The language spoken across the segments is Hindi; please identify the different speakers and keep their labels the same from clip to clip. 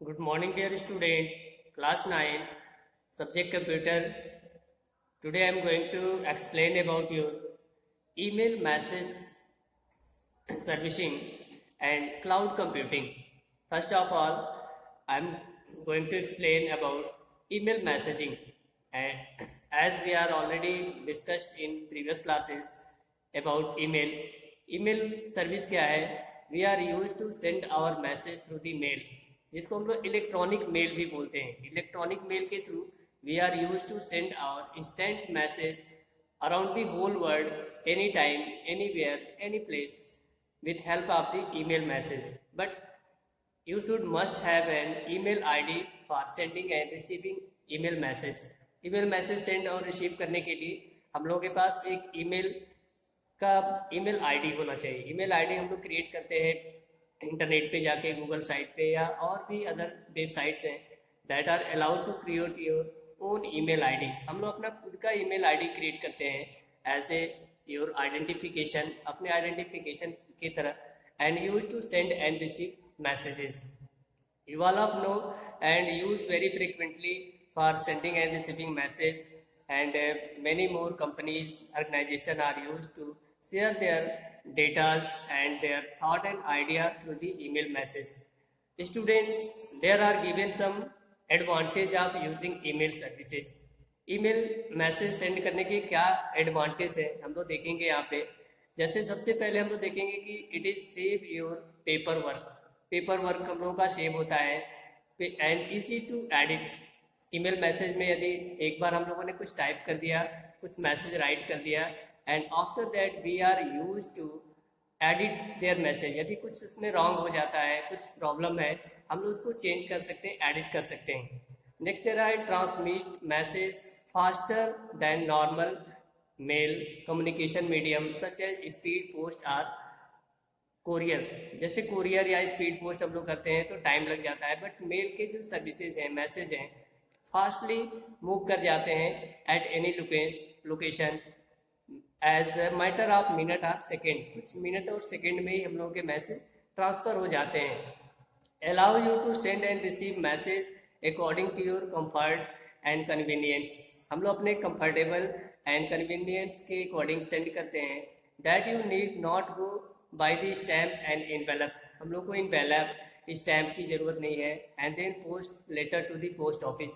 Speaker 1: Good morning, dear student. Class 9, subject computer. Today I am going to explain about your email message servicing and cloud computing. First of all, I am going to explain about email messaging. And as we are already discussed in previous classes about email service क्या है? We are used to send our message through the mail, जिसको हम लोग इलेक्ट्रॉनिक मेल भी बोलते हैं। इलेक्ट्रॉनिक मेल के through we are use to send our instant message around the whole world, any time, anywhere, any place, with help of the email message. But you should must have an email ID for sending and receiving email message. email message send और receive करने के लिए हम लोगों के पास एक email ID होना चाहिए। email ID हम लोग क्रिएट करते हैं इंटरनेट पे जाके, गूगल साइट पे या और भी अदर वेबसाइट्स हैं that are allowed to create your own email ID। हम लोग अपना खुद का email ID क्रिएट करते हैं एज ए योर आइडेंटिफिकेशन, अपने आइडेंटिफिकेशन की तरह, and use to send and receive messages. You all of know and use very frequently for sending and receiving message, and many more companies, organization are used to share their data and their thought and idea through the email message. Students, there are given some advantage of using email services. Email message send करने के क्या एडवांटेज है हम लोग देखेंगे यहाँ पे। जैसे सबसे पहले हम लोग देखेंगे कि it is save your paper work हम लोगों का सेव होता है and easy to edit. Email message में यदि एक बार हम लोगों ने कुछ टाइप कर दिया, कुछ मैसेज राइट कर दिया, and after that we are use to edit their message. यदि कुछ उसमें रॉन्ग हो जाता है, कुछ प्रॉब्लम है, हम लोग उसको चेंज कर सकते हैं, एडिट कर सकते हैं। नेक्स्ट है transmit message faster than normal mail communication medium such as speed post और कोरियर। जैसे कोरियर या स्पीड पोस्ट हम लोग करते हैं तो टाइम लग जाता है, बट मेल के जो सर्विसेज हैं, मैसेज हैं, फास्टली मूव कर जाते हैं at any location as matter of minute और सेकेंड। कुछ मिनट और सेकेंड में ही हम लोगों के मैसेज ट्रांसफर हो जाते हैं। Allow you to send and receive message according to your comfort and convenience. हम लोग अपने कंफर्टेबल एंड कन्वीनियंस के अकॉर्डिंग सेंड करते हैं। That you need not go by the stamp and envelope. हम लोग को इनवेलप, स्टैम्प की जरूरत नहीं है। And then post letter to the post office.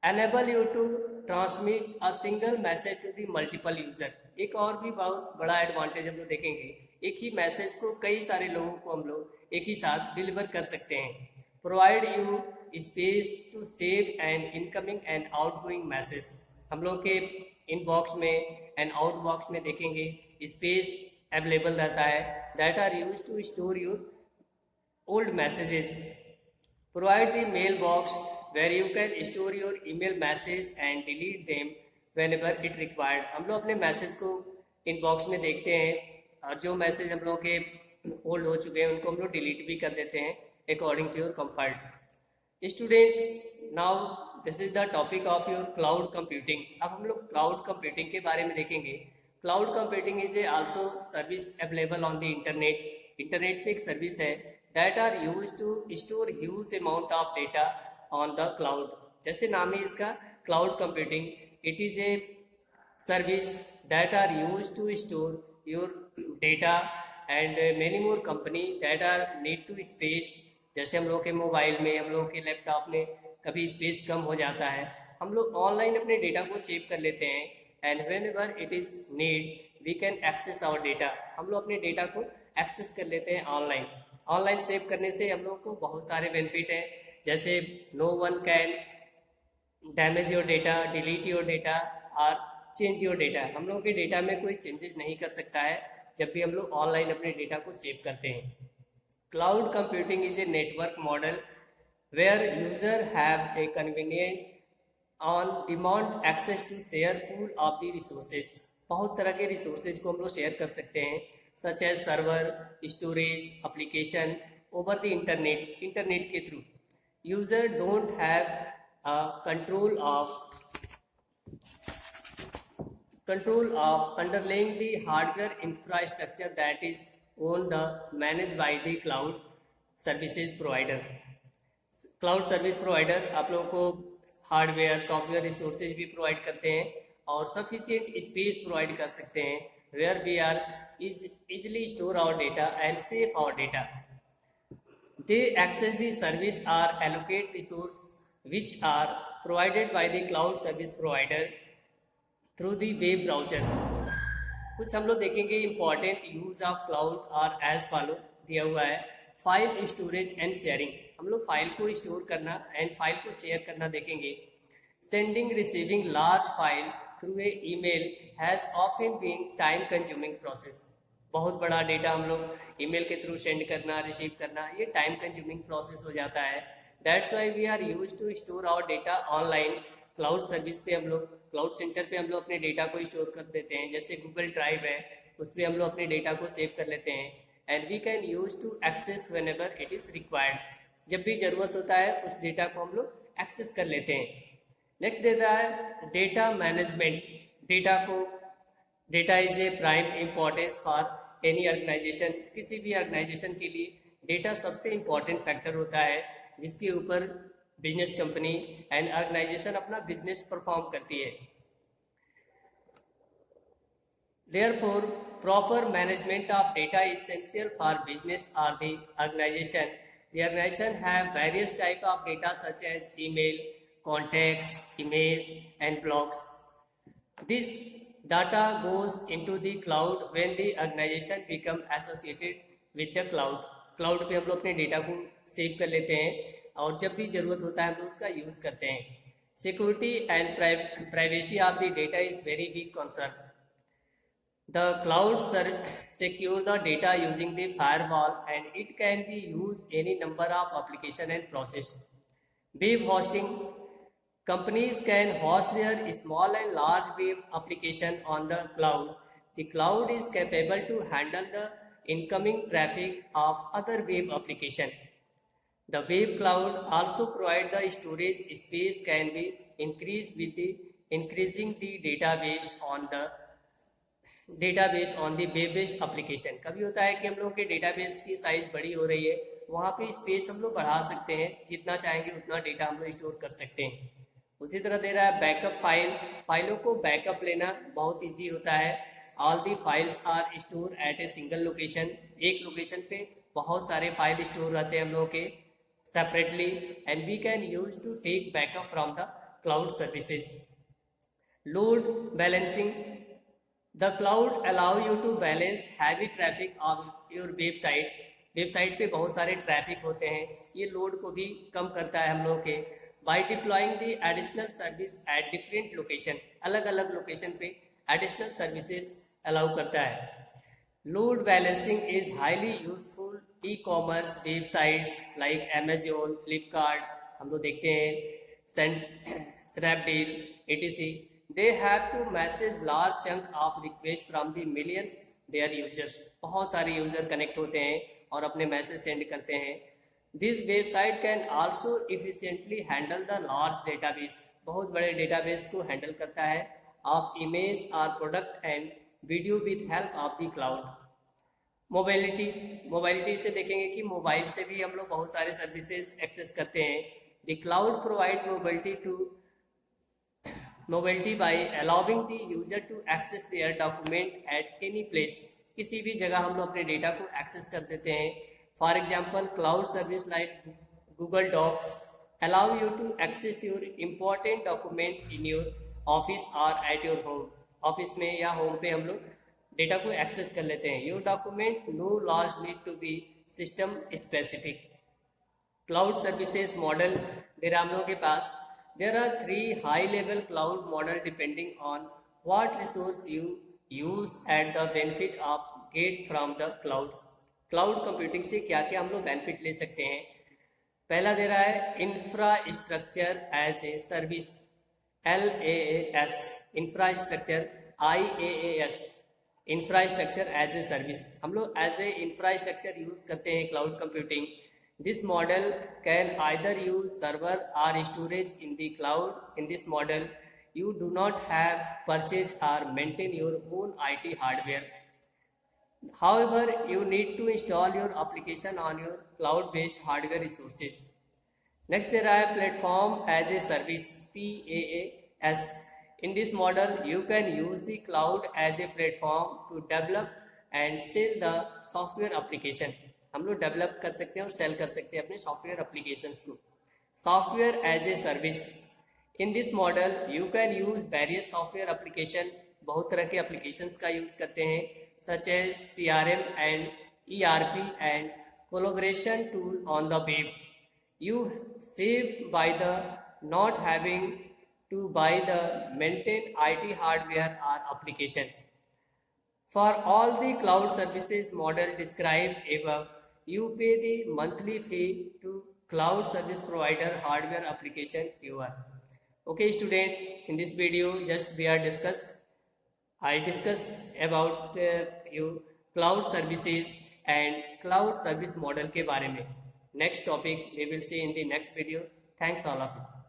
Speaker 1: Enable you to transmit a single message to the multiple user. एक और भी बहुत बड़ा एडवांटेज हम लोग देखेंगे, एक ही मैसेज को कई सारे लोगों को हम लोग एक ही साथ डिलीवर कर सकते हैं। Provide you space to save and incoming and outgoing message. हम लोग के इनबॉक्स में एंड आउटबॉक्स में देखेंगे स्पेस अवेलेबल रहता है that are use to store your old messages. Provide the mail box where you can store your email message and delete them whenever it required. हम लोग अपने मैसेज को इनबॉक्स में देखते हैं और जो मैसेज हम लोग के ओल्ड हो चुके हैं उनको हम लोग डिलीट भी कर देते हैं according to your comfort. Students, now this is the topic of your cloud computing. अब हम लोग क्लाउड कंप्यूटिंग के बारे में देखेंगे। Cloud computing is a also service available on the internet. Internet पे एक सर्विस है that are use to store huge amount of data on the cloud. जैसे नाम है इसका cloud computing, it is a service that are use to store your data and many more company that are need to space. जैसे हम लोग के मोबाइल में, हम लोग के लैपटॉप में कभी स्पेस कम हो जाता है, हम लोग ऑनलाइन अपने डेटा को सेव कर लेते हैं and whenever it is need we can access our data. हम लोग अपने डेटा को एक्सेस कर लेते हैं ऑनलाइन सेव करने से हम लोग को बहुत सारे बेनिफिट हैं। जैसे no one can damage your data, delete your data और चेंज योर डेटा। हम लोगों के डेटा में कोई चेंजेस नहीं कर सकता है जब भी हम लोग ऑनलाइन अपने डेटा को सेव करते हैं। Cloud computing is a network model where users have a convenient on-demand access to share pool of the resources. बहुत तरह के resources को हम लोग शेयर कर सकते हैं such as server, storage, application over the internet के through. User don't have a control of underlying the hardware infrastructure that is owned the managed by the cloud services provider. Cloud service provider आप लोगों को हार्डवेयर सॉफ्टवेयर रिसोर्सेज भी प्रोवाइड करते हैं और सफिशिएंट स्पेस प्रोवाइड कर सकते हैं where we are easily store our data and save our data. They access the service or allocate resource which are provided by the cloud service provider through the web browser. कुछ हम लोग देखेंगे इंपॉर्टेंट यूज ऑफ क्लाउड और एज फॉलो दिया हुआ है. फाइल स्टोरेज एंड शेयरिंग, हम लोग फाइल को स्टोर करना एंड फाइल को शेयर करना देखेंगे. Sending receiving large file through a email has often been time consuming process. बहुत बड़ा डेटा हम लोग ईमेल के थ्रू सेंड करना रिसीव करना ये टाइम कंज्यूमिंग प्रोसेस हो जाता है. That's why we are use to store our data online. Cloud service पे हम लोग क्लाउड सेंटर पे हम लोग अपने डेटा को स्टोर कर देते हैं. जैसे गूगल ड्राइव है उस पर हम लोग अपने डेटा को सेव कर लेते हैं and we can use to access whenever it is required. जब भी जरूरत होता है उस डेटा को हम लोग एक्सेस कर लेते हैं. नेक्स्ट देता है data management. Data is a prime importance for any organization. किसी भी ऑर्गेनाइजेशन के लिए डेटा सबसे इम्पोर्टेंट फैक्टर होता है जिसके ऊपर बिजनेस कंपनी एंड ऑर्गेनाइजेशन अपना बिजनेस परफॉर्म करती है. Therefore, proper management of data is essential for business or the organization. The organization have various type of data such as email, contacts, emails, and blogs. This data goes into the cloud when the organization become associated with the cloud. Cloud पे हम लोग अपने डेटा को सेव कर लेते हैं और जब भी जरूरत होता है हम लोग उसका यूज करते हैं. Security and privacy of the data is very big concern. The cloud secure the data using the firewall and it can be used any number of application and process. Web hosting, companies can host their small and large web application on the cloud. The cloud is capable to handle the incoming traffic of other web application. The web cloud also provide the storage space can be increased with the increasing the database on the web based application. कभी होता है कि हम लोग के डेटाबेस की साइज बड़ी हो रही है वहाँ पे स्पेस हम लोग बढ़ा सकते हैं. जितना चाहेंगे उतना डेटा हम लोग स्टोर कर सकते हैं. उसी तरह दे रहा है बैकअप फाइलों को बैकअप लेना बहुत इजी होता है. All the files are store at a single location. एक लोकेशन पे बहुत सारे फाइल स्टोर रहते हैं हम लोग के separately and we can use to take backup from the cloud services. Load balancing, The cloud allow you to balance heavy traffic on your website. Website पे बहुत सारे ट्रैफिक होते हैं ये लोड को भी कम करता है हम लोग के. By deploying the additional service at different location, अलग अलग लोकेशन पे additional services allow करता है. Load balancing is highly useful e-commerce websites like Amazon, Flipkart हम लोग देखते हैं, Snapdeal, etc. They have to message large chunk of request from the millions their users. बहुत सारे यूजर कनेक्ट होते हैं और अपने मैसेज सेंड करते हैं. This website can also efficiently handle the large database. बहुत बड़े डेटाबेस को हैंडल करता है of image or product and video with help of the cloud. Mobility से देखेंगे कि मोबाइल से भी हम लोग बहुत सारे सर्विसेज एक्सेस करते हैं. The cloud provide mobility by allowing the user to access their document at any place. किसी भी जगह हम लोग अपने डेटा को एक्सेस कर देते हैं. For example cloud service like Google docs allow you to access your important document in your office or at your home. Office में या होम पे हम लोग डेटा को एक्सेस कर लेते हैं. Your document no longer need to be system specific. Cloud services model there हम लोगों के पास. There are 3 high-level cloud model depending on what resource you use and the benefit of get from the clouds. Cloud computing से क्या क्या हम लोग बेनिफिट ले सकते हैं. पहला दे रहा है infrastructure as a service, LAAS. Infrastructure IaaS, infrastructure as a service. हम लोग एज ए इंफ्रास्ट्रक्चर यूज करते हैं cloud computing. This model can either use server or storage in the cloud. In this model, you do not have purchase or maintain your own IT hardware. However, you need to install your application on your cloud-based hardware resources. Next, there are platform as a service, PaaS. In this model, you can use the cloud as a platform to develop and sell the software application. हम लोग डेवलप कर सकते हैं और सेल कर सकते हैं अपने सॉफ्टवेयर एप्लीकेशंस को. Software as a service. In this model you can use various software application. बहुत तरह के एप्लीकेशंस का यूज करते हैं, such as CRM and ERP and collaboration tool on the web. You save by the not having to buy the maintain IT hardware or application. For all the cloud services model described above, you pay the monthly fee to cloud service provider hardware application viewer. Okay student, in this video just we are I discuss about you cloud services and cloud service model के बारे में. Next topic we will see in the next video. Thanks all of you.